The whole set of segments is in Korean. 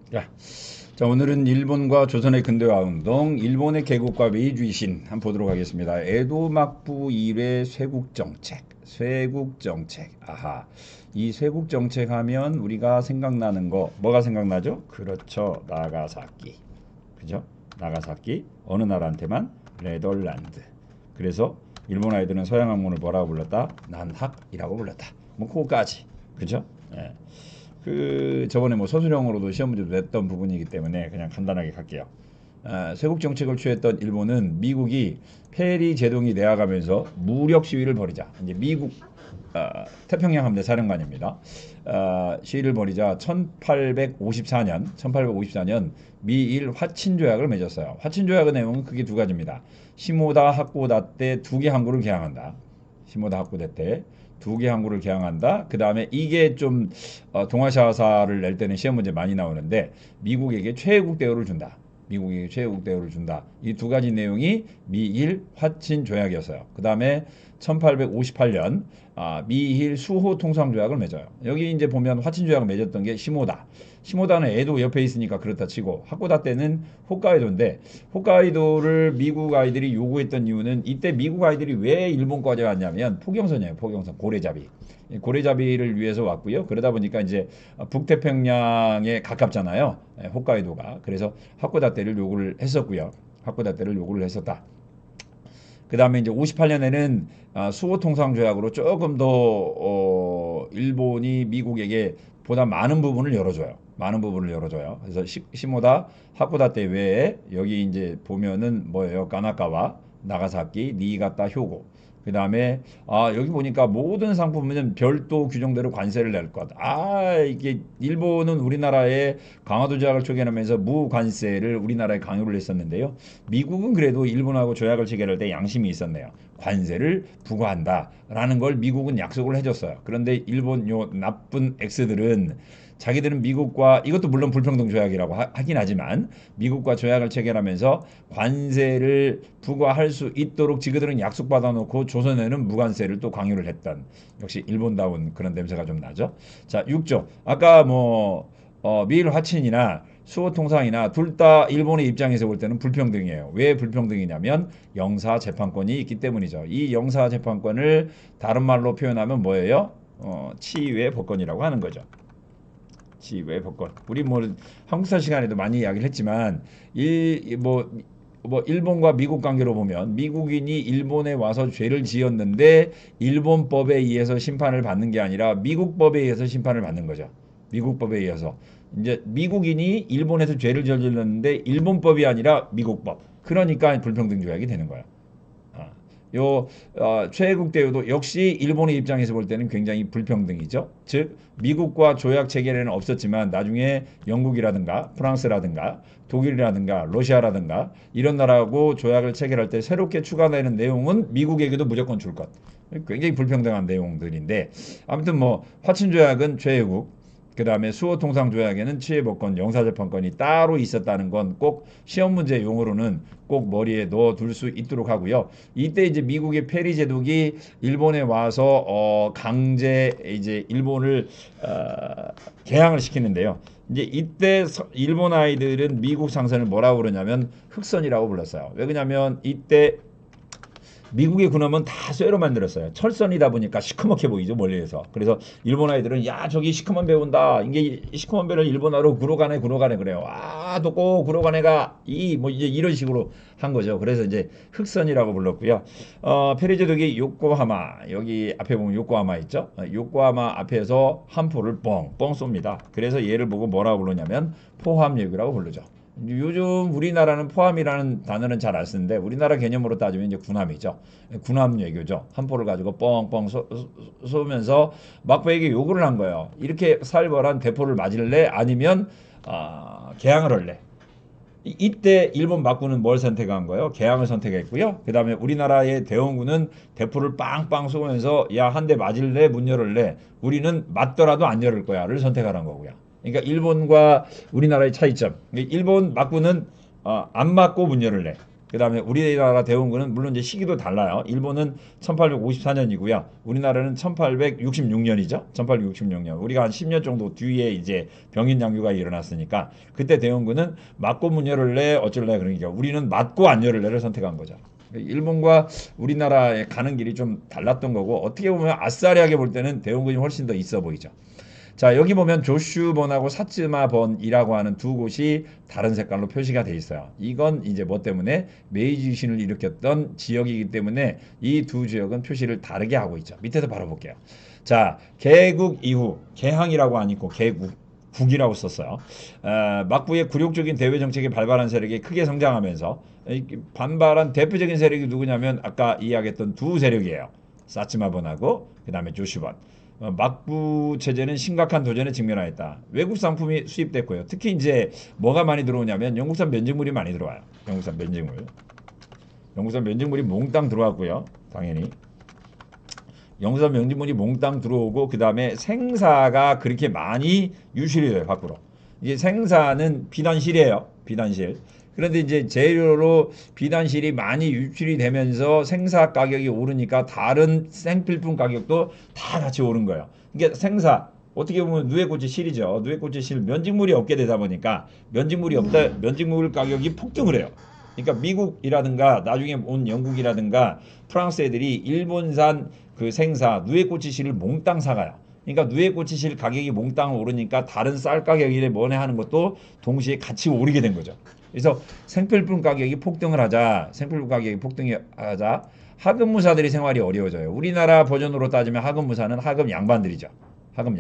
자, 자, 오늘은 일본과 조선의 근대화 운동, 일본의 개국과 메이주維신 한번 보도록 하겠습니다. 에도 막부 이래 쇄국 정책, 쇄국 정책. 아하. 이 쇄국 정책 하면 우리가 생각나는 거 뭐가 생각나죠? 그렇죠. 나가사키. 그죠? 나가사키. 어느 나라한테만? 네덜란드. 그래서 일본 아이들은 서양 학문을 뭐라고 불렀다? 난학이라고 불렀다. 뭐 그거까지. 그죠? 예. 그 저번에 뭐 서술형으로도 시험 문제도 냈던 부분이기 때문에 그냥 간단하게 갈게요. 쇄국 정책을 취했던 일본은 미국이 페리 제동이 내려가면서 무력 시위를 벌이자. 이제 미국 태평양 함대 사령관입니다. 시위를 벌이자 1854년 미일 화친 조약을 맺었어요. 화친 조약의 내용은 크게 두 가지입니다. 시모다 학고다 때 두 개 항구를 개항한다. 시모다 학고다 때 두 개 항구를 개항한다. 그 다음에 이게 좀 동아시아사를 낼 때는 시험 문제 많이 나오는데 미국에게 최애국 대우를 준다. 미국에게 최애국 대우를 준다. 이 두 가지 내용이 미일 화친 조약이었어요. 그 다음에 1858년 미일 수호 통상 조약을 맺어요. 여기 이제 보면 화친 조약을 맺었던 게 시모다. 시모다는 에도 옆에 있으니까 그렇다 치고 하코다 때는 홋카이도인데 홋카이도를 미국 아이들이 요구했던 이유는 이때 미국 아이들이 왜 일본까지 왔냐면 포경선이에요. 포경선 고래잡이. 고래잡이를 위해서 왔고요. 그러다 보니까 이제 북태평양에 가깝잖아요. 홋카이도가. 그래서 하코다 때를 요구를 했었고요. 하코다 때를 요구를 했었다. 그 다음에 이제 58년에는 수호 통상 조약으로 조금 더 일본이 미국에게 보다 많은 부분을 열어줘요. 많은 부분을 열어줘요. 그래서 시모다 하코다 때 외에 여기 이제 보면은 뭐예요? 가나카와 나가사키, 니이가타, 효고. 그 다음에 여기 보니까 모든 상품은 별도 규정대로 관세를 낼 것. 이게 일본은 우리나라에 강화도 조약을 초기하면서 무관세를 우리나라에 강요를 했었는데요. 미국은 그래도 일본하고 조약을 체결할 때 양심이 있었네요. 관세를 부과한다라는 걸 미국은 약속을 해줬어요. 그런데 일본 요 나쁜 엑스들은 자기들은 미국과 이것도 물론 불평등 조약이라고 하긴 하지만 미국과 조약을 체결하면서 관세를 부과할 수 있도록 지그들은 약속받아 놓고 조선에는 무관세를 또 강요를 했던 역시 일본다운 그런 냄새가 좀 나죠. 자, 6조. 아까 뭐 미일 화친이나 수호 통상이나 둘 다 일본의 입장에서 볼 때는 불평등이에요. 왜 불평등이냐면 영사 재판권이 있기 때문이죠. 이 영사 재판권을 다른 말로 표현하면 뭐예요? 치외 법권이라고 하는 거죠. 지외 법권. 우리 뭐 한국사 시간에도 많이 이야기를 했지만 뭐 일본과 미국 관계로 보면 미국인이 일본에 와서 죄를 지었는데 일본 법에 의해서 심판을 받는 게 아니라 미국 법에 의해서 심판을 받는 거죠. 미국 법에 의해서 이제 미국인이 일본에서 죄를 저질렀는데 일본 법이 아니라 미국 법. 그러니까 불평등 조약이 되는 거야. 아, 요 최애국 대우도 역시 일본의 입장에서 볼 때는 굉장히 불평등이죠. 즉 미국과 조약 체결에는 없었지만 나중에 영국이라든가 프랑스라든가 독일이라든가 러시아라든가 이런 나라하고 조약을 체결할 때 새롭게 추가되는 내용은 미국에게도 무조건 줄 것. 굉장히 불평등한 내용들인데 아무튼 뭐 화친 조약은 최애국 그 다음에 수호 통상 조약에는 치해법권, 영사재판권이 따로 있었다는 건 꼭 시험 문제 용어로는 꼭 머리에 넣어둘 수 있도록 하고요. 이때 이제 미국의 페리 제독이 일본에 와서 강제 이제 일본을 개항을 시키는데요. 이제 이때 일본 아이들은 미국 상선을 뭐라고 그러냐면 흑선이라고 불렀어요. 왜 그러냐면 이때 미국의 군함은 다 쇠로 만들었어요. 철선이다 보니까 시커멓게 보이죠, 멀리에서. 그래서 일본 아이들은 야 저기 시커먼 배 온다. 이게 시커먼 배를 일본어로 구로가네 구로가네 그래요. 또꼭 구로가네가 이 뭐 이제 이런 식으로 한 거죠. 그래서 이제 흑선이라고 불렀고요. 페리제독이 요코하마 여기 앞에 보면 요코하마 있죠. 요코하마 앞에서 함포를 뻥뻥 쏩니다. 그래서 얘를 보고 뭐라고 부르냐면 포함예교라고 부르죠. 요즘 우리나라는 포함이라는 단어는 잘 안 쓰는데 우리나라 개념으로 따지면 이제 군함이죠. 군함 외교죠. 함포를 가지고 뻥뻥 쏘면서 막부에게 요구를 한 거예요. 이렇게 살벌한 대포를 맞을래? 아니면 개항을 할래? 이때 일본 막군은 뭘 선택한 거예요? 개항을 선택했고요. 그 다음에 우리나라의 대원군은 대포를 빵빵 쏘면서 야 한 대 맞을래? 문 열을래? 우리는 맞더라도 안 열을 거야를 선택하는 거고요. 그러니까 일본과 우리나라의 차이점. 일본 막군은 안 맞고 문 열을래. 그 다음에 우리나라 대원군은 물론 이제 시기도 달라요. 일본은 1854년이고요. 우리나라는 1866년이죠. 1866년. 우리가 한 10년 정도 뒤에 이제 병인 양규가 일어났으니까 그때 대원군은 맞고 문열을 내 어쩔래 그러니까 우리는 맞고 안열을 내를 선택한 거죠. 일본과 우리나라의 가는 길이 좀 달랐던 거고 어떻게 보면 아싸리하게 볼 때는 대원군이 훨씬 더 있어 보이죠. 자, 여기 보면 조슈번하고 사츠마번이라고 하는 두 곳이 다른 색깔로 표시가 돼 있어요. 이건 이제 뭐 때문에 메이지 유신을 일으켰던 지역이기 때문에 이 두 지역은 표시를 다르게 하고 있죠. 밑에서 바로 볼게요. 자, 개국 이후 개항이라고 안 있고 국이라고 썼어요. 막부의 굴욕적인 대외 정책이 발발한 세력이 크게 성장하면서 반발한 대표적인 세력이 누구냐면 아까 이야기했던 두 세력이에요. 사츠마번하고 그 다음에 조슈번. 막부 체제는 심각한 도전에 직면하였다. 외국 상품이 수입됐고요. 특히 이제 뭐가 많이 들어오냐면 영국산 면직물이 많이 들어와요. 영국산 면직물. 영국산 면직물이 몽땅 들어왔고요. 당연히. 영국산 면직물이 몽땅 들어오고 그 다음에 생사가 그렇게 많이 유출이 돼요. 밖으로. 이게 생사는 비단실이에요. 비단실. 그런데 이제 재료로 비단실이 많이 유출이 되면서 생사 가격이 오르니까 다른 생필품 가격도 다 같이 오른 거예요. 이게 생사 어떻게 보면 누에고치 실이죠. 누에고치 실 면직물이 없게 되다 보니까 면직물 가격이 폭등을 해요. 그러니까 미국이라든가 나중에 온 영국이라든가 프랑스 애들이 일본산 그 생사 누에고치 실을 몽땅 사가요. 그러니까 누에고치 실 가격이 몽땅 오르니까 다른 쌀 가격이 뭐네 하는 것도 동시에 같이 오르게 된 거죠. 그래서 생필품 가격이 폭등을 하자, 하급무사들이 생활이 어려워져요. 우리나라 버전으로 따지면 하급무사는 하급 양반들이죠. 하급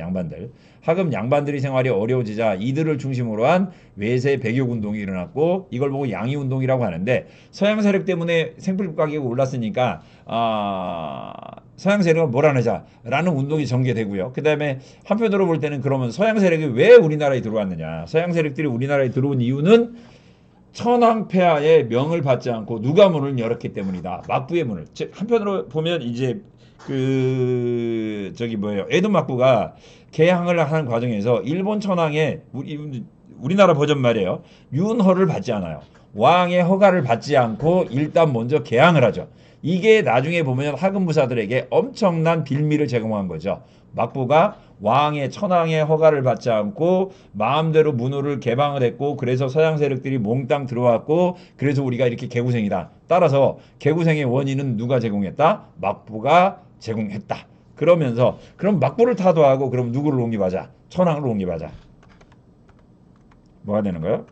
양반들이 생활이 어려워지자 이들을 중심으로 한 외세 배격 운동이 일어났고 이걸 보고 양위 운동이라고 하는데 서양 세력 때문에 생필품 가격이 올랐으니까 서양 세력을 몰아내자라는 운동이 전개되고요. 그 다음에 한편으로 볼 때는 그러면 서양 세력이 왜 우리나라에 들어왔느냐? 서양 세력들이 우리나라에 들어온 이유는 천황폐하의 명을 받지 않고 누가 문을 열었기 때문이다. 막부의 문을. 즉 한편으로 보면 이제 에도 막부가 개항을 하는 과정에서 일본 천황의 우리나라 버전 말이에요. 윤허를 받지 않아요. 왕의 허가를 받지 않고 일단 먼저 개항을 하죠. 이게 나중에 보면 하급무사들에게 엄청난 빌미를 제공한 거죠. 막부가 왕의 천황의 허가를 받지 않고 마음대로 문호를 개방을 했고 그래서 서양 세력들이 몽땅 들어왔고 그래서 우리가 이렇게 개구생이다. 따라서 개구생의 원인은 누가 제공했다? 막부가 제공했다. 그러면서 그럼 막부를 타도하고 그럼 누구를 옹립하자? 천황을 옹립하자. 뭐가 되는 거예요?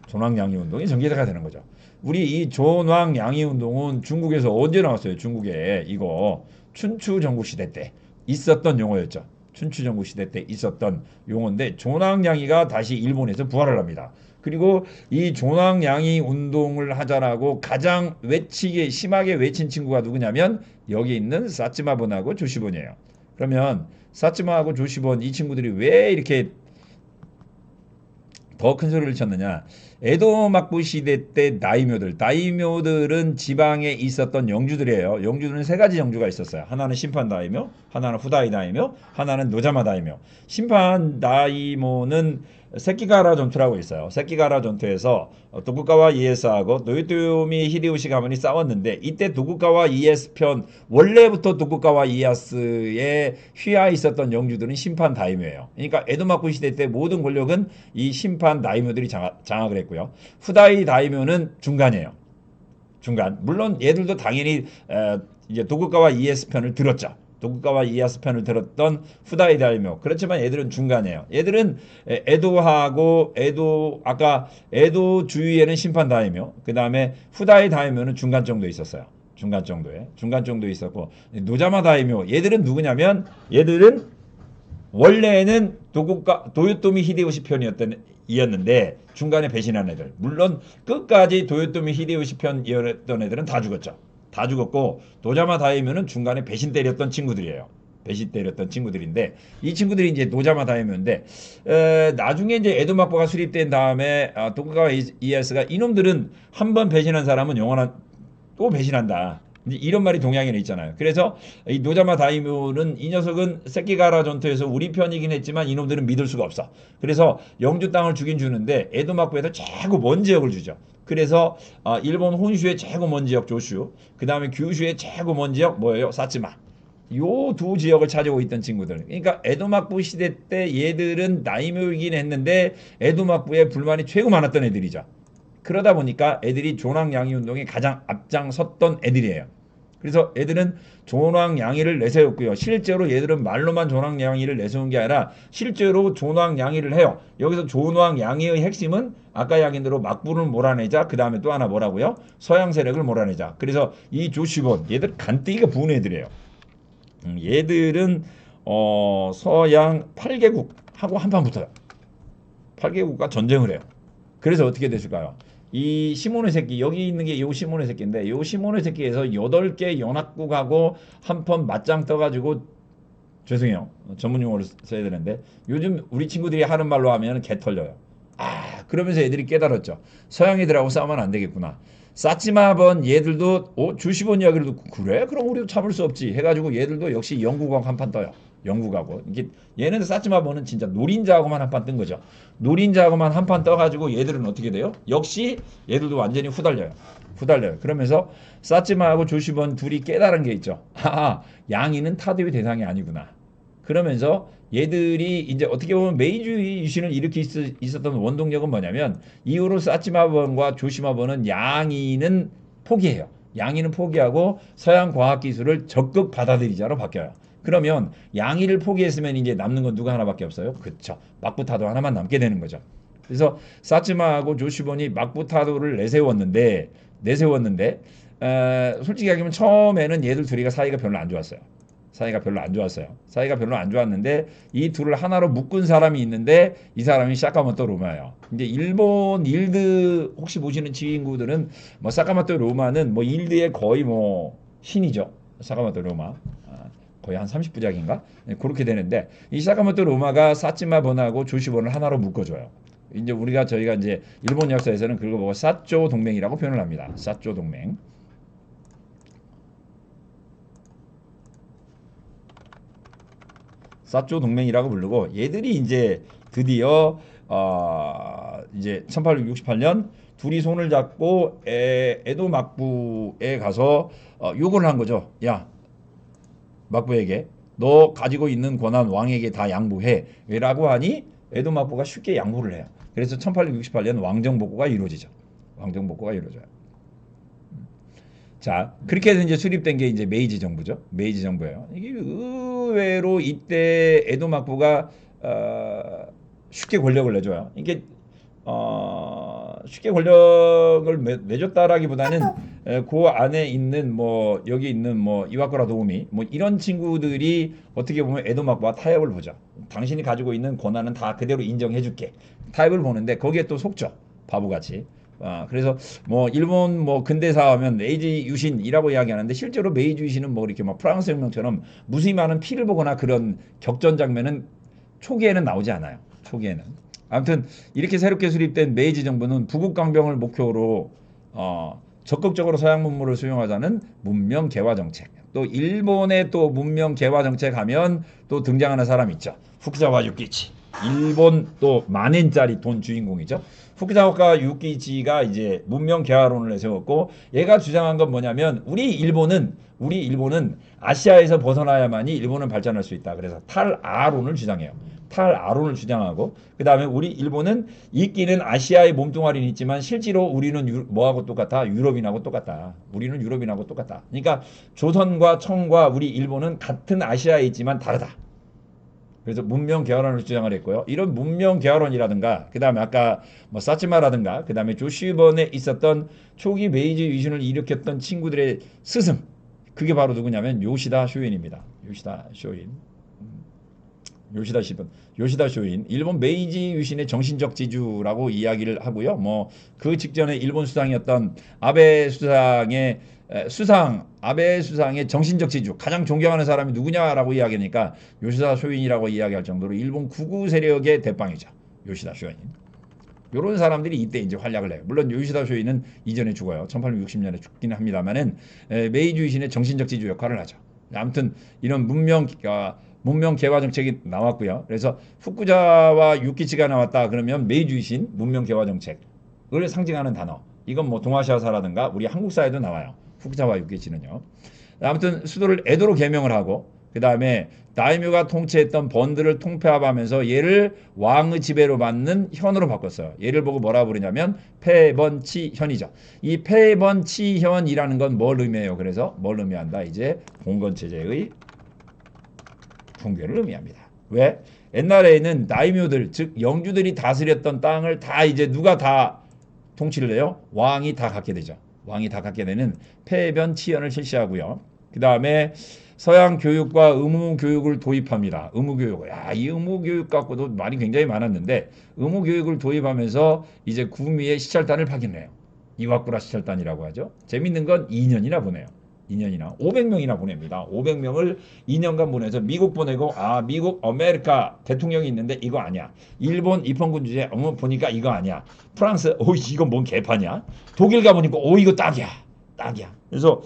존왕양이 운동이 전개가 되는 거죠. 우리 이 존왕양이 운동은 중국에서 언제 나왔어요? 중국에 이거 춘추 전국시대 때 있었던 용어였죠. 춘추 전국시대 때 있었던 용어인데 존왕양이가 다시 일본에서 부활을 합니다. 그리고 이 존왕양이 운동을 하자라고 가장 심하게 외친 친구가 누구냐면 여기 있는 사츠마본하고 조시본이에요. 그러면 사츠마하고 조시본 이 친구들이 왜 이렇게 더 큰 소리를 쳤느냐? 에도 막부 시대 때 다이묘들은 지방에 있었던 영주들이에요. 영주들은 세 가지 영주가 있었어요. 하나는 심판 다이묘, 하나는 후다이 다이묘, 하나는 노자마 다이묘. 심판 다이묘는 세키가라 전투라고 있어요. 세키가라 전투에서 도쿠가와 이에스하고 노요토미 히데요시 가문이 싸웠는데 이때 도쿠가와 이에스 편 원래부터 도쿠가와 이에스에 휘하 있었던 영주들은 심판 다이묘예요. 그러니까 에도마쿠 시대 때 모든 권력은 이 심판 다이묘들이 장악을 했고요. 후다이 다이묘는 중간이에요. 중간. 물론 얘들도 당연히 이제 도쿠가와 이에스 편을 들었죠. 도쿠가와 이에야스 편을 들었던 후다이 다이묘. 그렇지만 얘들은 중간이에요. 얘들은 아까 에도 주위에는 심판 다이묘. 그 다음에 후다이 다이묘는 중간 정도에 있었어요. 중간 정도에 있었고 노자마 다이묘. 얘들은 누구냐면 얘들은 원래는 도요토미 히데요시 편이었는데 중간에 배신한 애들. 물론 끝까지 도요토미 히데요시 편이었던 애들은 다 죽었죠. 다 죽었고 노자마 다이묘는 중간에 배신 때렸던 친구들이에요. 배신 때렸던 친구들인데 이 친구들이 이제 노자마 다이묘인데 나중에 이제 에도막부가 수립된 다음에 도쿠가와 이에야스가 이놈들은 한 번 배신한 사람은 영원한 또 배신한다. 이런 말이 동양에는 있잖아요. 그래서 이 노자마 다이묘는 이 녀석은 세키가라 전투에서 우리 편이긴 했지만 이놈들은 믿을 수가 없어. 그래서 영주 땅을 주긴 주는데 에도막부에서 자꾸 먼 지역을 주죠. 그래서 일본 혼슈의 최고 먼 지역 조슈, 그 다음에 규슈의 최고 먼 지역 뭐예요? 사츠마. 요 두 지역을 차지하고 있던 친구들. 그러니까 에도막부 시대 때 얘들은 다이묘이긴 했는데 에도막부에 불만이 최고 많았던 애들이죠. 그러다 보니까 애들이 존왕양이 운동에 가장 앞장섰던 애들이에요. 그래서 애들은 존왕양이를 내세웠고요. 실제로 얘들은 말로만 존왕양이를 내세운 게 아니라 실제로 존왕양이를 해요. 여기서 존왕양이의 핵심은 아까 이야기한 대로 막부를 몰아내자. 그 다음에 또 하나 뭐라고요? 서양 세력을 몰아내자. 그래서 이 조시본 얘들 간뜨기가 부은 애들이에요. 얘들은 서양 8개국하고 한판 붙어요. 8개국과 전쟁을 해요. 그래서 어떻게 됐을까요? 이 시모네 새끼 여기 있는 게 요 시모네 새끼인데 요 시모네 새끼에서 8개 연합국하고 한 번 맞짱 떠가지고 죄송해요. 전문 용어를 써야 되는데 요즘 우리 친구들이 하는 말로 하면 개 털려요. 그러면서 애들이 깨달았죠. 서양 애들하고 싸우면 안 되겠구나. 사치마번 얘들도 주시본 이야기를 듣고 그래? 그럼 우리도 참을 수 없지 해가지고 얘들도 역시 영국하고 한판 떠요. 영국하고 이게 얘는 사치마번은 진짜 노린자하고만 한판 뜬 거죠. 노린자하고만 한판 떠가지고 얘들은 어떻게 돼요? 역시 얘들도 완전히 후달려요. 후달려요. 그러면서 사치마하고 조시본 둘이 깨달은 게 있죠. 양이는 타도의 대상이 아니구나. 그러면서 얘들이 이제 어떻게 보면 메이지 유신을 일으키 있었던 원동력은 뭐냐면 이후로 사치마번과 조시마번은 양이는 포기해요. 양이는 포기하고 서양 과학 기술을 적극 받아들이자로 바뀌어요. 그러면 양이를 포기했으면 이제 남는 건 누가 하나밖에 없어요. 그렇죠. 막부타도 하나만 남게 되는 거죠. 그래서 사츠마하고 조시본이 막부타도를 내세웠는데 솔직히 얘기하면 처음에는 얘들 둘이가 사이가 별로 안 좋았어요. 사이가 별로 안 좋았어요. 사이가 별로 안 좋았는데 이 둘을 하나로 묶은 사람이 있는데 이 사람이 사카모토 로마예요. 이제 일본 일드 혹시 보시는 지인구들은 뭐 사카모토 로마는 뭐 일드의 거의 뭐 신이죠. 사카모토 로마. 거의 한 30부작인가? 그렇게 되는데 이 사카모토 로마가 사츠마 번하고 조시본을 하나로 묶어줘요. 이제 저희가 이제 일본 역사에서는 그걸 보고 사쪼 동맹이라고 표현을 합니다. 사쪼 동맹. 사쪼 동맹이라고 부르고 얘들이 이제 드디어 이제 1868년 둘이 손을 잡고 에도 막부에 가서 요구를 한 거죠. 야, 막부에게 너 가지고 있는 권한 왕에게 다 양보해. 라고 하니 에도 막부가 쉽게 양보를 해요. 그래서 1868년 왕정복구가 이루어지죠. 왕정복구가 이루어져요. 자, 그렇게 해서 이제 수립된 게 이제 메이지 정부죠. 메이지 정부예요. 이게 의외로 이때 에도 막부가 쉽게 권력을 내줘요. 이게 쉽게 권력을 내줬다라기보다는 그 안에 있는 뭐 여기 있는 뭐 이와쿠라 도우미 뭐 이런 친구들이 어떻게 보면 에도 막부와 타협을 보죠. 당신이 가지고 있는 권한은 다 그대로 인정해줄게. 타협을 보는데 거기에 또 속죠. 바보같이. 그래서 뭐 일본 뭐 근대사 하면 메이지 유신이라고 이야기하는데 실제로 메이지 유신은 뭐 이렇게 막 프랑스 혁명처럼 무수히 많은 피를 보거나 그런 격전 장면은 초기에는 나오지 않아요. 초기에는. 아무튼 이렇게 새롭게 수립된 메이지 정부는 부국 강병을 목표로 적극적으로 서양 문물을 수용하자는 문명 개화 정책. 또 일본의 또 문명 개화 정책 하면 또 등장하는 사람이 있죠. 후쿠자와 유키치. 일본 또 만엔짜리 돈 주인공이죠. 후쿠자와 유키치가 이제 문명 개화론을 내세웠고 얘가 주장한 건 뭐냐면 우리 일본은 아시아에서 벗어나야만이 일본은 발전할 수 있다. 그래서 탈아론을 주장해요. 탈아론을 주장하고 그 다음에 우리 일본은 있기는 아시아의 몸뚱아리는 있지만 실제로 우리는 뭐하고 똑같아? 유럽인하고 똑같다. 우리는 유럽인하고 똑같다. 그러니까 조선과 청과 우리 일본은 같은 아시아에 있지만 다르다. 그래서 문명 개화론을 주장을 했고요. 이런 문명 개화론이라든가 그다음에 아까 뭐 사치마라든가 그다음에 조시번에 있었던 초기 메이지 유신을 일으켰던 친구들의 스승 그게 바로 누구냐면 요시다 쇼인입니다. 요시다 쇼인. 요시다 쇼인, 일본 메이지 유신의 정신적 지주라고 이야기를 하고요. 뭐 그 직전에 일본 수상이었던 아베 수상의 정신적 지주, 가장 존경하는 사람이 누구냐라고 이야기하니까 요시다 쇼인이라고 이야기할 정도로 일본 구구 세력의 대빵이죠. 요시다 쇼인. 요런 사람들이 이때 이제 활약을 해요. 물론 요시다 쇼인은 이전에 죽어요. 1860년에 죽기는 합니다만은 메이지 유신의 정신적 지주 역할을 하죠. 아무튼 이런 문명 개화 정책이 나왔고요. 그래서 후쿠자와 유키치가 나왔다 그러면 메이지 유신 문명 개화 정책을 상징하는 단어. 이건 뭐 동아시아사라든가 우리 한국사에도 나와요. 후쿠자와 유키치는요. 아무튼 수도를 에도로 개명을 하고 그 다음에 다이묘가 통치했던 번들을 통폐합하면서 얘를 왕의 지배로 받는 현으로 바꿨어요. 얘를 보고 뭐라 부르냐면 폐번치현이죠. 이 폐번치현이라는 건 뭘 의미해요? 그래서 뭘 의미한다? 이제 봉건체제의 붕괴를 의미합니다. 왜? 옛날에는 다이묘들 즉 영주들이 다스렸던 땅을 다 이제 누가 다 통치를 해요? 왕이 다 갖게 되죠. 왕이 다 갖게 되는 폐변치연을 실시하고요. 그 다음에 서양 교육과 의무 교육을 도입합니다. 의무 교육. 야, 이 의무 교육 갖고도 말이 굉장히 많았는데 의무 교육을 도입하면서 이제 구미의 시찰단을 파견해요. 이와쿠라 시찰단이라고 하죠. 재밌는 건 2년이나 보내요. 2년이나 500명이나 보냅니다. 500명을 2년간 보내서 미국 보내고 미국 아메리카 대통령이 있는데 이거 아니야. 일본 입헌군 주재 보니까 이거 아니야. 프랑스 이건 뭔 개판이야. 독일 가보니까 이거 딱이야. 딱이야. 그래서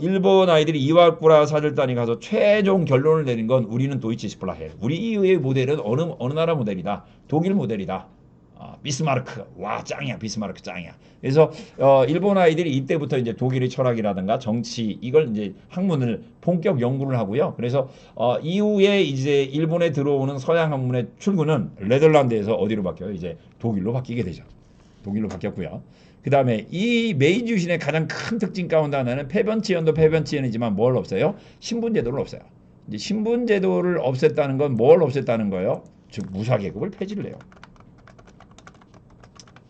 일본 아이들이 이와쿠라 사절단이 가서 최종 결론을 내린 건 우리는 도이치 스플라헬. 우리의 모델은 어느 나라 모델이다. 독일 모델이다. 비스마르크. 와, 짱이야. 비스마르크 짱이야. 그래서 일본 아이들이 이때부터 이제 독일의 철학이라든가 정치 이걸 이제 학문을 본격 연구를 하고요. 그래서 이후에 이제 일본에 들어오는 서양 학문의 출구는 네덜란드에서 어디로 바뀌어요? 이제 독일로 바뀌게 되죠. 독일로 바뀌었고요. 그 다음에 이 메이지 유신의 가장 큰 특징 가운데 하나는 폐변치연도 폐변치연이지만 뭘 없어요? 신분제도를 없어요. 이제 신분제도를 없앴다는 건 뭘 없앴다는 거예요? 즉 무사계급을 폐지를 해요.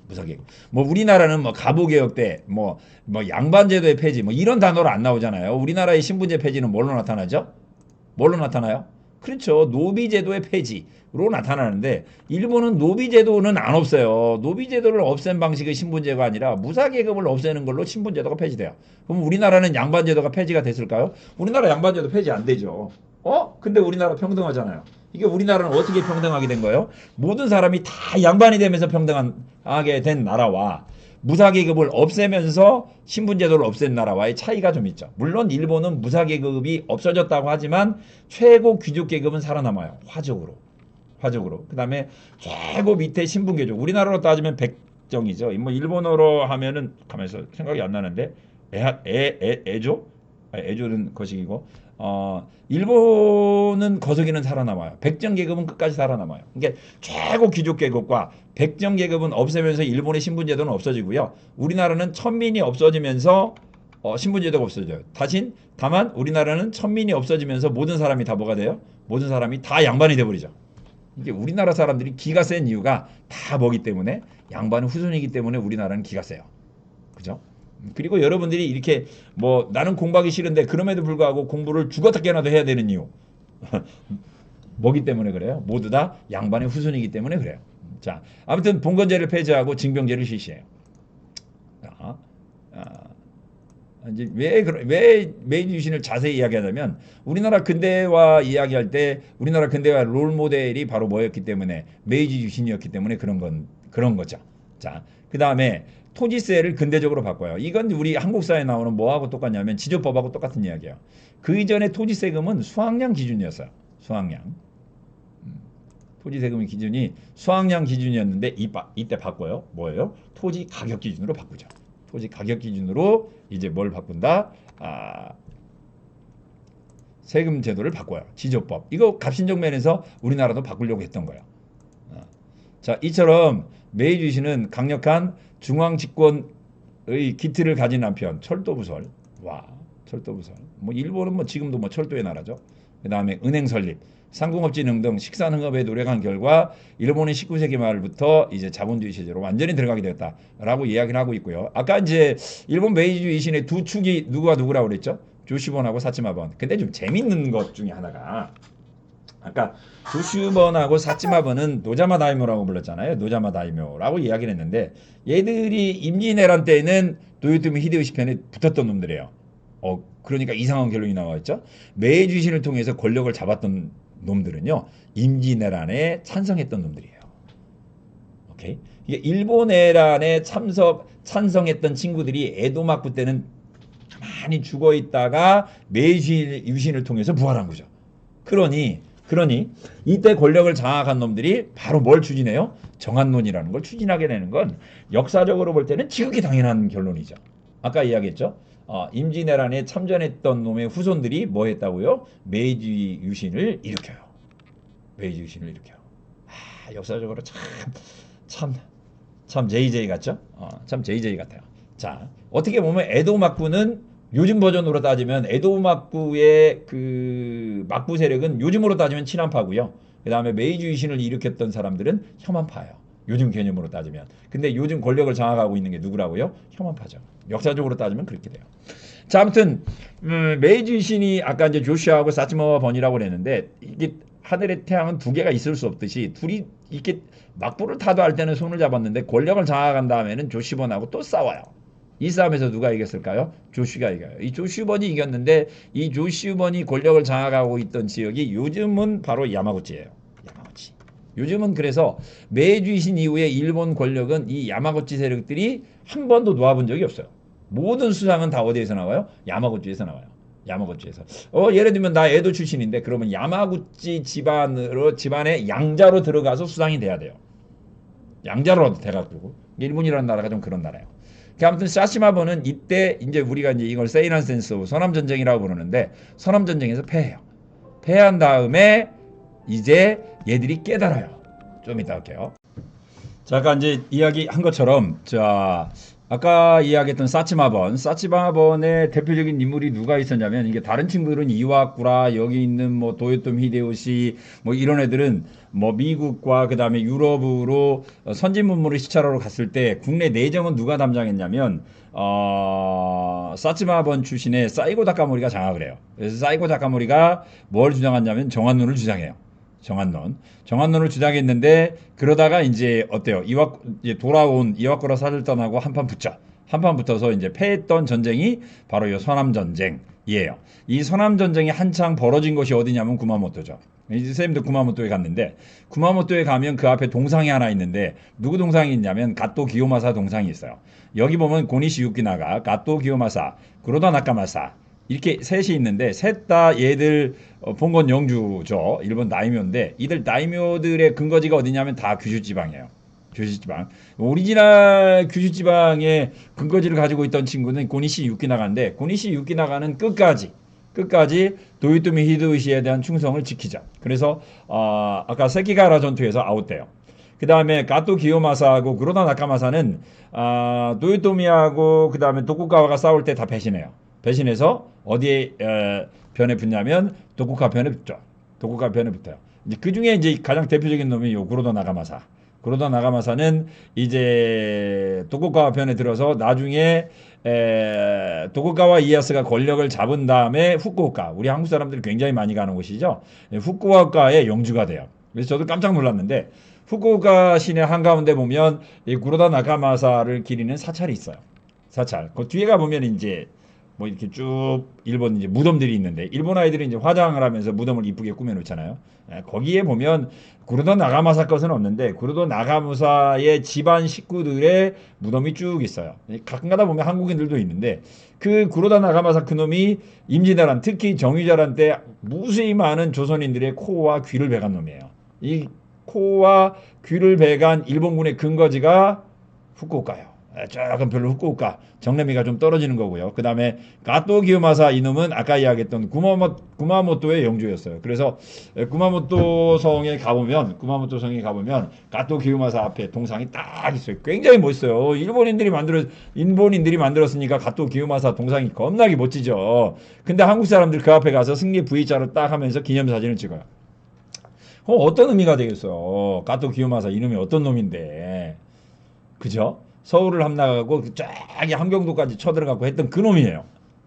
무사계급. 뭐 우리나라는 뭐 갑오개혁 때 뭐 양반제도의 폐지 뭐 이런 단어로 안 나오잖아요. 우리나라의 신분제 폐지는 뭘로 나타나죠? 뭘로 나타나요? 그렇죠. 노비제도의 폐지로 나타나는데 일본은 노비제도는 안 없어요. 노비제도를 없앤 방식의 신분제가 아니라 무사계급을 없애는 걸로 신분제도가 폐지돼요. 그럼 우리나라는 양반제도가 폐지가 됐을까요? 우리나라 양반제도 폐지 안 되죠. 근데 우리나라 평등하잖아요. 이게 우리나라는 어떻게 평등하게 된 거예요? 모든 사람이 다 양반이 되면서 평등하게 된 나라와 무사계급을 없애면서 신분제도를 없앤 나라와의 차이가 좀 있죠. 물론 일본은 무사계급이 없어졌다고 하지만 최고 귀족계급은 살아남아요. 화적으로. 그 다음에 최고 밑에 신분계급. 우리나라로 따지면 백정이죠. 뭐 일본어로 하면은 가면서 생각이 안 나는데 애조? 애조는 거식이고 일본은 거석이는 살아남아요. 백정계급은 끝까지 살아남아요. 그러니까 최고 귀족계급과 백정계급은 없애면서 일본의 신분제도는 없어지고요. 우리나라는 천민이 없어지면서 신분제도가 없어져요. 다만 우리나라는 천민이 없어지면서 모든 사람이 다 뭐가 돼요? 모든 사람이 다 양반이 돼버리죠. 이게 우리나라 사람들이 기가 센 이유가 다 뭐기 때문에 양반은 후손이기 때문에 우리나라는 기가 세요. 그죠? 그리고 여러분들이 이렇게 뭐 나는 공부하기 싫은데 그럼에도 불구하고 공부를 죽었다 깨어나도 해야 되는 이유 뭐기 때문에 그래요? 모두 다 양반의 후손이기 때문에 그래요. 자, 아무튼 봉건제를 폐지하고 징병제를 실시해요. 이제 왜 메이지 유신을 자세히 이야기하자면 우리나라 근대화 이야기할 때 우리나라 근대화 롤 모델이 바로 뭐였기 때문에 메이지 유신이었기 때문에 그런 거죠. 자, 그 다음에 토지세를 근대적으로 바꿔요. 이건 우리 한국사에 나오는 뭐하고 똑같냐면 지조법하고 똑같은 이야기예요. 그 이전에 토지세금은 수확량 기준이었어요. 수확량. 토지세금의 기준이 수확량 기준이었는데 이때 바꿔요. 뭐예요? 토지 가격 기준으로 바꾸죠. 토지 가격 기준으로 이제 뭘 바꾼다? 세금 제도를 바꿔요. 지조법. 이거 값신정 면에서 우리나라도 바꾸려고 했던 거예요. 자, 이처럼 메이지 유신은 강력한 중앙 집권의 기틀을 가진 한편 철도부설. 철도부설. 뭐 일본은 뭐 지금도 뭐 철도의 나라죠. 그 다음에 은행 설립, 상공업진흥 등 식산흥업에 노력한 결과 일본의 19세기 말부터 이제 자본주의 체제로 완전히 들어가게 되었다라고 이야기를 하고 있고요. 아까 이제 일본 메이지 유신의 두 축이 누구라고 그랬죠? 조시본하고 사치마본. 근데 좀 재밌는 것 중에 하나가 아까 조슈번하고 사치마번은 노자마 다이묘라고 불렀잖아요. 노자마 다이묘라고 이야기를 했는데 얘들이 임진왜란 때는 도요토미 히데요시 편에 붙었던 놈들이에요. 그러니까 이상한 결론이 나와있죠. 메이지 유신을 통해서 권력을 잡았던 놈들은요. 임진왜란에 찬성했던 놈들이에요. 오케이? 이게 일본왜란에 찬성했던 친구들이 에도마쿠 때는 가만히 죽어있다가 메이지 유신을 통해서 부활한 거죠. 그러니 그러니 이때 권력을 장악한 놈들이 바로 뭘 추진해요? 정한론이라는 걸 추진하게 되는 건 역사적으로 볼 때는 지극히 당연한 결론이죠. 아까 이야기했죠. 임진왜란에 참전했던 놈의 후손들이 뭐 했다고요? 메이지 유신을 일으켜요. 메이지 유신을 일으켜요. 역사적으로 참, 참 JJ 같죠? 참 JJ 같아요. 자, 어떻게 보면 에도 막부는 요즘 버전으로 따지면 에도 막부의 그 막부 세력은 요즘으로 따지면 친한파고요. 그 다음에 메이지 유신을 일으켰던 사람들은 혐한파예요. 요즘 개념으로 따지면. 근데 요즘 권력을 장악하고 있는 게 누구라고요? 혐한파죠. 역사적으로 따지면 그렇게 돼요. 자, 아무튼 메이지 유신이 아까 이제 조슈아하고 사츠마와 번이라고 그랬는데 이게 하늘의 태양은 두 개가 있을 수 없듯이 둘이 이렇게 막부를 타도할 때는 손을 잡았는데 권력을 장악한 다음에는 조슈번하고 또 싸워요. 이 싸움에서 누가 이겼을까요? 조슈가 이겨요. 이 조슈번이 이겼는데 이 조슈번이 권력을 장악하고 있던 지역이 요즘은 바로 야마구치예요. 야마구치. 요즘은 그래서 메이지 유신 이후에 일본 권력은 이 야마구치 세력들이 한 번도 놓아본 적이 없어요. 모든 수상은 다 어디에서 나와요? 야마구치에서 나와요. 야마구치에서. 예를 들면 나 에도 출신인데 그러면 야마구치 집안의 양자로 들어가서 수상이 돼야 돼요. 양자로 돼가지고 일본이라는 나라가 좀 그런 나라예요. 아무튼 사시마번은 이때 이제 우리가 이제 이걸 세이란 센스 서남 전쟁이라고 부르는데 서남 전쟁에서 패해요. 패한 다음에 이제 얘들이 깨달아요. 좀 이따 할게요. 자, 아까 이제 이야기한 것처럼 자 아까 이야기했던 사치마번의 대표적인 인물이 누가 있었냐면 이게 다른 친구들은 이와쿠라 여기 있는 뭐 도요토미 히데요시 뭐 이런 애들은 뭐 미국과 그다음에 유럽으로 선진 문물을 시찰하러 갔을 때 국내 내정은 누가 담당했냐면 사치마번 출신의 사이고 다카모리가 장악을 해요. 그래서 사이고 다카모리가 뭘 주장하냐면 정한론을 주장해요. 정한론을 주장했는데 그러다가 이제 어때요? 이제 돌아온 이와쿠라 사절단하고 한판 붙죠. 한판 붙어서 이제 패했던 전쟁이 바로 이 서남 전쟁이에요. 이 서남 전쟁이 한창 벌어진 곳이 어디냐면 구마모토죠. 이제 선생님도 구마모토에 갔는데 구마모토에 가면 그 앞에 동상이 하나 있는데 누구 동상이 있냐면 가토 기요마사 동상이 있어요. 여기 보면 고니시 유키나가, 가토 기요마사, 구로다 나카마사 이렇게 셋이 있는데 셋 다 얘들 본건 영주죠. 일본 다이묘인데 이들 다이묘들의 근거지가 어디냐면 다 규슈 지방이에요. 규슈 지방. 오리지널 규슈 지방의 근거지를 가지고 있던 친구는 고니시 유키나가인데 고니시 유키나가는 끝까지 도요토미 히데요시에 대한 충성을 지키자. 그래서 아까 세키가라 전투에서 아웃돼요. 그 다음에 가토 기요마사하고 구로다 나카마사는 도요토미하고 그 다음에 도쿠가와가 싸울 때 다 배신해요. 배신해서 어디에 변에 붙냐면 도쿠가 변에 붙죠. 도쿠가 변에 붙어요. 이제 그 중에 이제 가장 대표적인 놈이 요 구로다 나가마사. 구로다 나가마사는 이제 도쿠가와 편에 들어서 나중에 도쿠가와 이에야스가 권력을 잡은 다음에 후쿠오카, 우리 한국 사람들이 굉장히 많이 가는 곳이죠. 후쿠오카의 영주가 돼요. 그래서 저도 깜짝 놀랐는데 후쿠오카 시내 한가운데 보면 이 구로다 나가마사를 기리는 사찰이 있어요. 사찰. 그 뒤에 가 보면 이제 뭐 이렇게 쭉 일본 이제 무덤들이 있는데 일본 아이들이 이제 화장을 하면서 무덤을 이쁘게 꾸며 놓잖아요. 거기에 보면 구로다 나가마사 것은 없는데 구로다 나가마사의 집안 식구들의 무덤이 쭉 있어요. 가끔가다 보면 한국인들도 있는데 그 구로다 나가마사 그놈이 임진왜란 특히 정유자란 때 무수히 많은 조선인들의 코와 귀를 베간 놈이에요. 이 코와 귀를 베간 일본군의 근거지가 후쿠오카예요. 조금 별로 후쿠오카 정례미가 좀 떨어지는 거고요. 그 다음에 가토 기요마사 이놈은 아까 이야기했던 구마모토의 영주였어요. 그래서 구마모토 성에 가보면 가토 기요마사 앞에 동상이 딱 있어요. 굉장히 멋있어요. 일본인들이 만들었으니까 가토 기요마사 동상이 겁나게 멋지죠. 근데 한국 사람들 그 앞에 가서 승리 V자로 딱 하면서 기념사진을 찍어요. 어떤 의미가 되겠어? 가토 기요마사 이놈이 어떤 놈인데, 그죠? 서울을 함락하고 쫙 함경도까지 쳐들어가고 했던 그 놈이에요.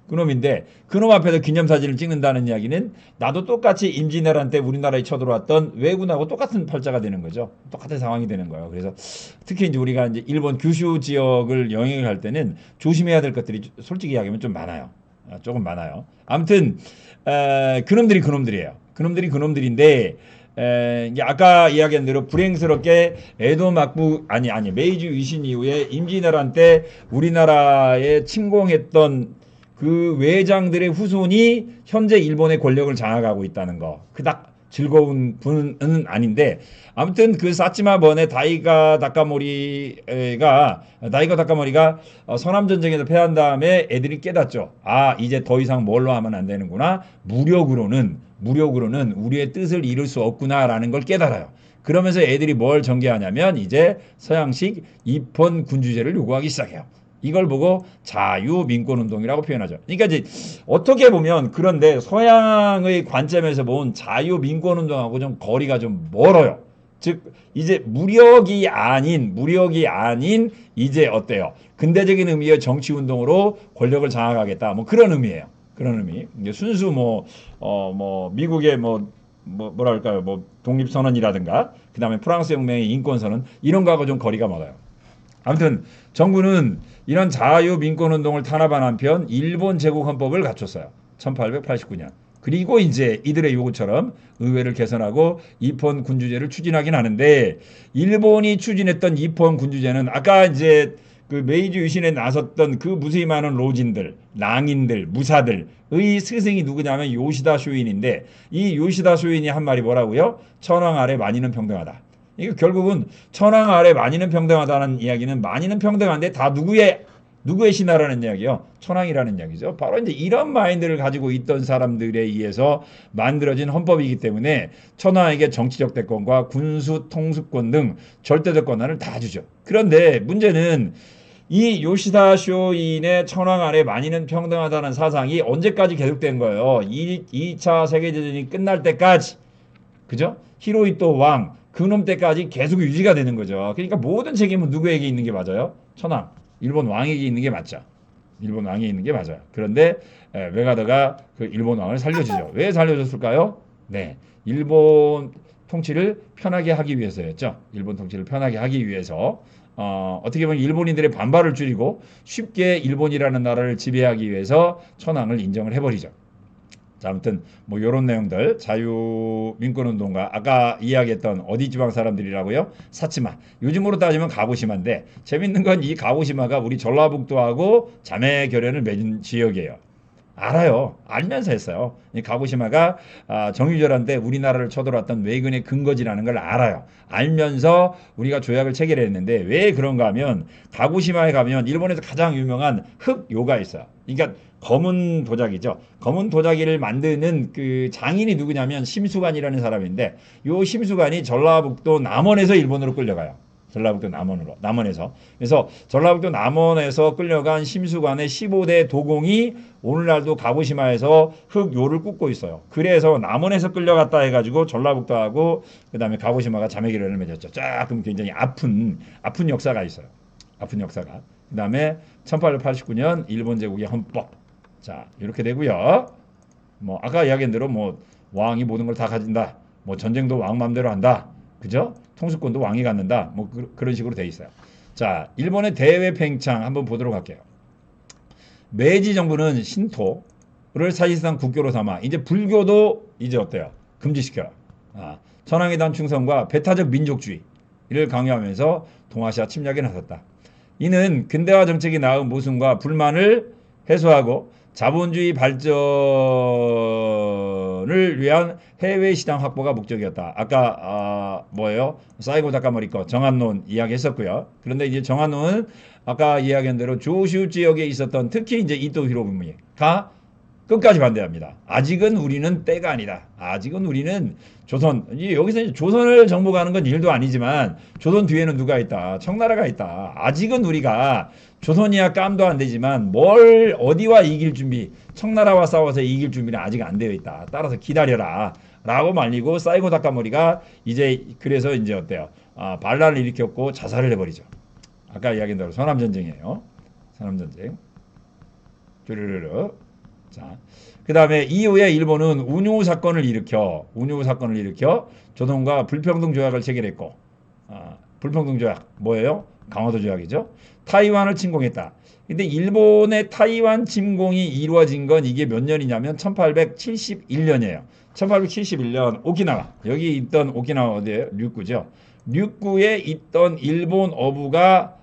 그 놈인데 그놈 앞에서 기념사진을 찍는다는 이야기는 나도 똑같이 임진왜란 때 우리나라에 쳐들어왔던 왜군하고 똑같은 팔자가 되는 거죠. 똑같은 상황이 되는 거예요. 그래서 특히 이제 우리가 이제 일본 규슈 지역을 여행을 할 때는 조심해야 될 것들이 솔직히 이야기하면 좀 많아요. 조금 많아요. 아무튼 그놈들이에요. 그놈들이 그놈들인데 이제 아까 이야기한 대로 불행스럽게 에도 막부 메이지 유신 이후에 임진왜란 때 우리나라에 침공했던 그 외장들의 후손이 현재 일본의 권력을 장악하고 있다는 거. 즐거운 분은 아닌데 아무튼 그 사치마 번의 다이가 다카모리가 서남 전쟁에서 패한 다음에 애들이 깨닫죠. 아, 이제 더 이상 뭘로 하면 안 되는구나. 무력으로는 우리의 뜻을 이룰 수 없구나라는 걸 깨달아요. 그러면서 애들이 뭘 전개하냐면 이제 서양식 입헌 군주제를 요구하기 시작해요. 이걸 보고 자유민권운동이라고 표현하죠. 그러니까 이제 어떻게 보면 그런데 서양의 관점에서 본 자유민권운동하고 좀 거리가 좀 멀어요. 즉 이제 무력이 아닌 이제 어때요? 근대적인 의미의 정치운동으로 권력을 장악하겠다. 뭐 그런 의미예요. 그런 의미. 이제 순수 미국의 뭐랄까요? 뭐 독립선언이라든가 그다음에 프랑스 혁명의 인권선언 이런 거하고 좀 거리가 멀어요. 아무튼 정부는 이런 자유민권운동을 탄압한 한편 일본 제국헌법을 갖췄어요. 1889년. 그리고 이제 이들의 요구처럼 의회를 개선하고 입헌 군주제를 추진하긴 하는데 일본이 추진했던 입헌 군주제는 아까 이제 그 메이지 유신에 나섰던 그 무수히 많은 로진들, 낭인들, 무사들의 스승이 누구냐면 요시다 쇼인인데 이 요시다 쇼인이 한 말이 뭐라고요? 천황 아래 만인은 평등하다. 이거 결국은 천황 아래 만인은 평등하다는 이야기는 만인은 평등한데 다 누구의 신하라는 이야기요? 천황이라는 이야기죠. 바로 이제 이런 마인드를 가지고 있던 사람들에 의해서 만들어진 헌법이기 때문에 천황에게 정치적 대권과 군수 통수권 등 절대적 권한을 다 주죠. 그런데 문제는 이 요시다 쇼인의 천황 아래 만인은 평등하다는 사상이 언제까지 계속된 거예요? 2차 세계대전이 끝날 때까지. 그죠? 히로히토 왕, 그놈 때까지 계속 유지가 되는 거죠. 그러니까 모든 책임은 누구에게 있는 게 맞아요? 천황, 일본 왕에게 있는 게 맞죠. 일본 왕에 있는 게 맞아요. 그런데 메가더가 그 일본 왕을 살려주죠. 왜 살려줬을까요? 네, 일본 통치를 편하게 하기 위해서였죠. 일본 통치를 편하게 하기 위해서 어떻게 보면 일본인들의 반발을 줄이고 쉽게 일본이라는 나라를 지배하기 위해서 천황을 인정을 해버리죠. 자, 아무튼 뭐 이런 내용들 자유민권운동가 아까 이야기했던 어디 지방 사람들이라고요? 사치마. 요즘으로 따지면 가고시마인데 재밌는 건 이 가고시마가 우리 전라북도하고 자매 결연을 맺은 지역이에요. 알아요. 알면서 했어요. 이 가고시마가 정유절한 때 우리나라를 쳐들어왔던 왜근의 근거지라는 걸 알아요. 알면서 우리가 조약을 체결했는데 왜 그런가 하면 가고시마에 가면 일본에서 가장 유명한 흑요가 있어요. 그러니까 검은 도자기죠. 검은 도자기를 만드는 그 장인이 누구냐면 심수관이라는 사람인데 요 심수관이 전라북도 남원에서 일본으로 끌려가요. 전라북도 남원에서. 그래서 전라북도 남원에서 끌려간 심수관의 15대 도공이 오늘날도 가고시마에서 흑요를 굽고 있어요. 그래서 남원에서 끌려갔다 해가지고 전라북도하고 그다음에 가고시마가 자매결연을 맺었죠. 조금 굉장히 아픈 역사가 있어요. 아픈 역사가. 그다음에 1889년 일본 제국의 헌법. 자, 이렇게 되고요. 뭐 아까 이야기한 대로 뭐 왕이 모든 걸 다 가진다. 뭐 전쟁도 왕 맘대로 한다. 그죠? 통수권도 왕이 갖는다. 뭐 그런 식으로 돼 있어요. 자, 일본의 대외 팽창 한번 보도록 할게요. 메이지 정부는 신토를 사실상 국교로 삼아 이제 불교도 이제 어때요? 금지시켜라. 천황에 대한 충성과 배타적 민족주의를 강요하면서 동아시아 침략에 나섰다. 이는 근대화 정책이 낳은 모순과 불만을 해소하고 자본주의 발전을 위한 해외 시장 확보가 목적이었다. 아까 뭐예요? 사이고 다카모리 거 정한론 이야기했었고요. 그런데 이제 정한론은 아까 이야기한 대로 조슈 지역에 있었던 특히 이제 이토 히로부미가 끝까지 반대합니다. 아직은 우리는 때가 아니다. 아직은 우리는 조선, 여기서 이제 조선을 정복하는 건 일도 아니지만 조선 뒤에는 누가 있다? 청나라가 있다. 아직은 우리가 조선이야 깜도 안 되지만 뭘 어디와 이길 준비, 청나라와 싸워서 이길 준비는 아직 안 되어 있다. 따라서 기다려라. 라고 말리고 사이고 다카모리가 이제 그래서 이제 어때요? 반란을 일으켰고 자살을 해버리죠. 아까 이야기한 대로 서남전쟁이에요. 서남전쟁. 쭈르르르. 자, 그 다음에 이후에 일본은 운유 사건을 일으켜 조선과 불평등 조약을 체결했고, 불평등 조약 뭐예요? 강화도 조약이죠. 타이완을 침공했다. 근데 일본의 타이완 침공이 이루어진 건 이게 몇 년이냐면 1871년이에요. 1871년 오키나와 여기 있던 오키나와 어디에요? 류쿠죠. 류쿠에 있던 일본 어부가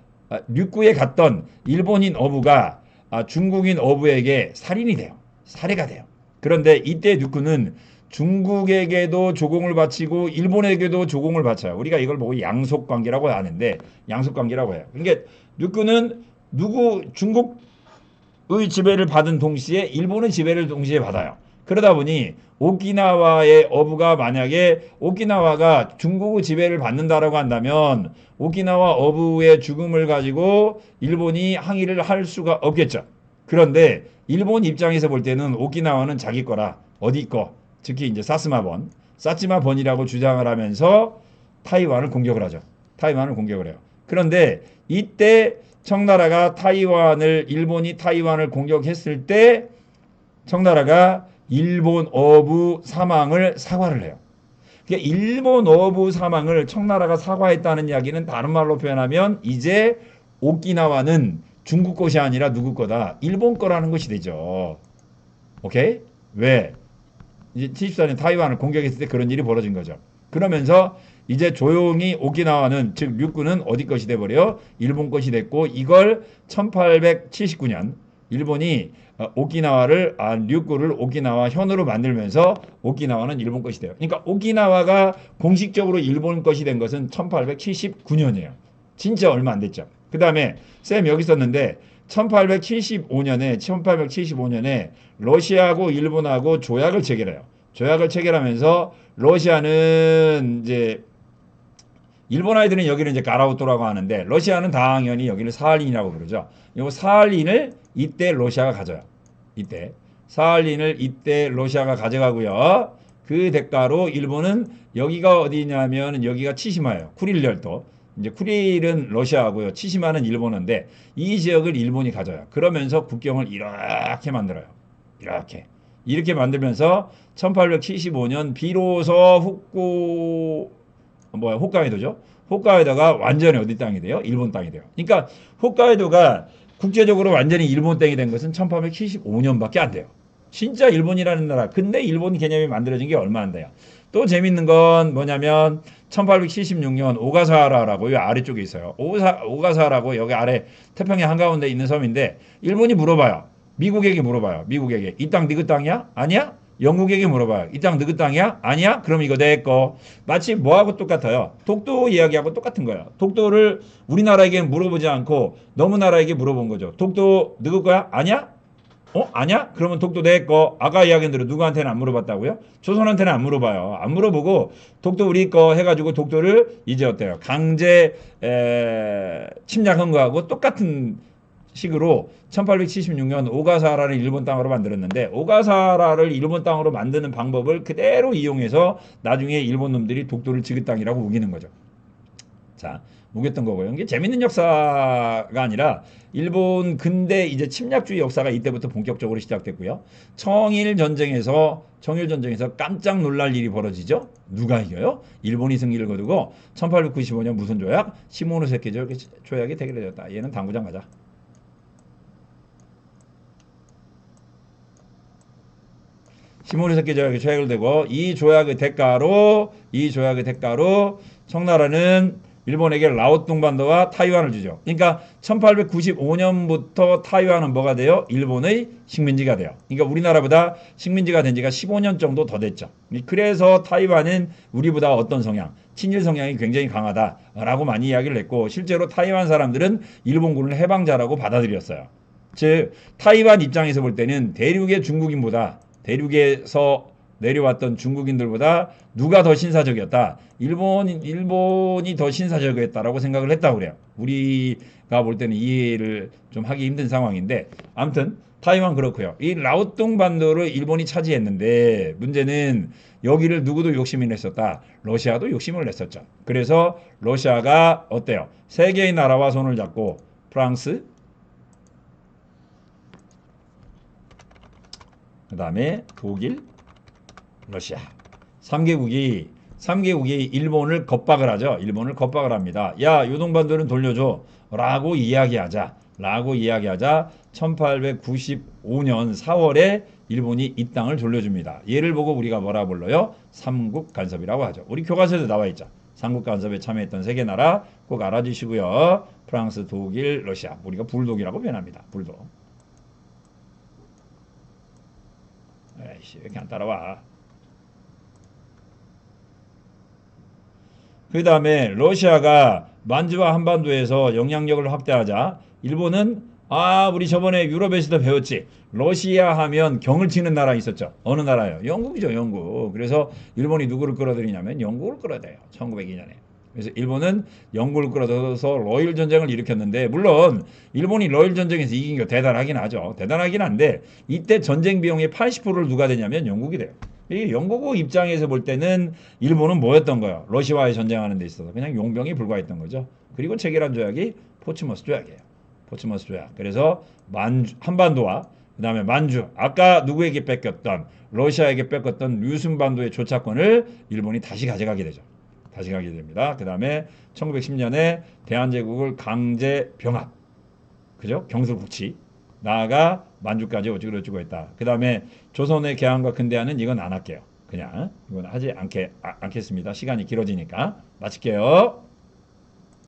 류쿠에 갔던 일본인 어부가 중국인 어부에게 살인이 돼요. 살해가 돼요. 그런데 이때 류쿠는 중국에게도 조공을 바치고 일본에게도 조공을 바쳐요. 우리가 이걸 보고 양속관계라고 하는데 양속관계라고 해요. 그러니까 육군은 누구 중국의 지배를 받은 동시에 일본의 지배를 동시에 받아요. 그러다 보니 오키나와의 어부가 만약에 오키나와가 중국의 지배를 받는다라고 한다면 오키나와 어부의 죽음을 가지고 일본이 항의를 할 수가 없겠죠. 그런데 일본 입장에서 볼 때는 오키나와는 자기 거라 어디 거 특히 이제 사츠마번이라고 주장을 하면서 타이완을 공격을 하죠. 타이완을 공격을 해요. 그런데 이때 청나라가 일본이 타이완을 공격했을 때 청나라가 일본 어부 사망을 사과를 해요. 그러니까 일본 어부 사망을 청나라가 사과했다는 이야기는 다른 말로 표현하면 이제 오키나와는 중국 것이 아니라 누구 거다? 일본 거라는 것이 되죠. 오케이? 왜? 이제 74년 타이완을 공격했을 때 그런 일이 벌어진 거죠. 그러면서 이제 조용히 오키나와는 즉 육군은 어디 것이 돼버려? 일본 것이 됐고 이걸 1879년 일본이 육군을 오키나와 현으로 만들면서 오키나와는 일본 것이 돼요. 그러니까 오키나와가 공식적으로 일본 것이 된 것은 1879년이에요. 진짜 얼마 안 됐죠. 그 다음에 쌤 여기 썼는데 1875년에 러시아하고 일본하고 조약을 체결해요. 조약을 체결하면서 러시아는 이제 일본 아이들은 여기를 이제 가라우토라고 하는데 러시아는 당연히 여기를 사할린이라고 부르죠. 이 사할린을 이때 러시아가 가져요. 이때 사할린을 이때 러시아가 가져가고요. 그 대가로 일본은 여기가 어디냐면 여기가 치시마예요. 쿠릴 열도. 이제 쿠릴은 러시아하고요. 치시마는 일본인데 이 지역을 일본이 가져요. 그러면서 국경을 이렇게 만들어요. 이렇게 만들면서 1875년 비로소 홋카이도죠. 홋카이도가 완전히 어디 땅이 돼요? 일본 땅이 돼요. 그러니까 홋카이도가 국제적으로 완전히 일본 땅이 된 것은 1875년밖에 안 돼요. 진짜 일본이라는 나라. 근데 일본 개념이 만들어진 게 얼마 안 돼요. 또 재밌는 건 뭐냐면 1876년 오가사와라라고 이 아래쪽에 있어요. 오가사와라고 여기 아래 태평양 한가운데 있는 섬인데 일본이 물어봐요. 미국에게 이 땅 네그 땅이야? 아니야? 영국에게 물어봐요. 이 땅 너희 땅이야? 아니야? 그럼 이거 내 거. 마치 뭐하고 똑같아요? 독도 이야기하고 똑같은 거예요. 독도를 우리나라에게 물어보지 않고 너무 나라에게 물어본 거죠. 독도 너희 거야? 아니야? 아니야? 그러면 독도 내 거. 아까 이야기한 대로 누구한테는 안 물어봤다고요? 조선한테는 안 물어봐요. 안 물어보고 독도 우리 거 해가지고 독도를 이제 어때요? 강제 침략한 거하고 똑같은 식으로 1876년 오가사와라를 일본 땅으로 만들었는데 오가사와라를 일본 땅으로 만드는 방법을 그대로 이용해서 나중에 일본 놈들이 독도를 지긋 땅이라고 우기는 거죠. 자, 우겼던 거고요. 이게 재밌는 역사가 아니라 일본 근대 이제 침략주의 역사가 이때부터 본격적으로 시작됐고요. 청일 전쟁에서 깜짝 놀랄 일이 벌어지죠. 누가 이겨요? 일본이 승리를 거두고 1895년 무슨 조약? 시모노세키 조약이 체결되었다. 얘는 당구장 가자. 시모노세키 조약이 체결되고 이 조약의 대가로 청나라는 일본에게 라오뚱반도와 타이완을 주죠. 그러니까 1895년부터 타이완은 뭐가 돼요? 일본의 식민지가 돼요. 그러니까 우리나라보다 식민지가 된 지가 15년 정도 더 됐죠. 그래서 타이완은 우리보다 어떤 성향? 친일 성향이 굉장히 강하다라고 많이 이야기를 했고 실제로 타이완 사람들은 일본군을 해방자라고 받아들였어요. 즉 타이완 입장에서 볼 때는 대륙에서 내려왔던 중국인들보다 누가 더 신사적이었다. 일본이 더 신사적이었다라고 생각을 했다고 그래요. 우리가 볼 때는 이해를 좀 하기 힘든 상황인데 아무튼 타이완 그렇고요. 이 라오뚱 반도를 일본이 차지했는데 문제는 여기를 누구도 욕심을 냈었다. 러시아도 욕심을 냈었죠. 그래서 러시아가 어때요? 세 개의 나라와 손을 잡고 프랑스, 그 다음에 독일, 러시아 3개국이 일본을 겁박을 하죠. 일본을 겁박을 합니다. 야, 요동반도는 돌려줘 라고 이야기하자 1895년 4월에 일본이 이 땅을 돌려줍니다. 얘를 보고 우리가 뭐라 불러요? 삼국 간섭이라고 하죠. 우리 교과서에도 나와 있죠. 삼국 간섭에 참여했던 세 개 나라 꼭 알아주시고요. 프랑스, 독일, 러시아. 우리가 불독이라고 표현합니다. 불독. 에이씨, 왜 이렇게 안 따라와? 그 다음에 러시아가 만주와 한반도에서 영향력을 확대하자 일본은 우리 저번에 유럽에서도 배웠지. 러시아 하면 경을 치는 나라 있었죠. 어느 나라예요? 영국이죠, 영국. 그래서 일본이 누구를 끌어들이냐면 영국을 끌어들여요. 1902년에. 그래서 일본은 영국을 끌어들여서 러일 전쟁을 일으켰는데 물론 일본이 러일 전쟁에서 이긴 게 대단하긴 하죠. 대단하긴 한데 이때 전쟁 비용의 80%를 누가 되냐면 영국이 돼요. 이 영국 입장에서 볼 때는 일본은 뭐였던 거예요? 러시아와의 전쟁하는 데 있어서 그냥 용병이 불과했던 거죠. 그리고 체결한 조약이 포츠머스 조약이에요. 포츠머스 조약. 그래서 한반도와 그다음에 만주 아까 누구에게 뺏겼던 러시아에게 뺏겼던 류순반도의 조차권을 일본이 다시 가져가게 되죠. 다시 가게 됩니다. 그다음에 1910년에 대한제국을 강제 병합. 그죠? 경술국치. 나아가 만주까지 어쩌고저쩌고 했다. 그 다음에 조선의 개항과 근대화는 이건 안 할게요. 그냥 이건 하지 않겠습니다. 시간이 길어지니까 마칠게요.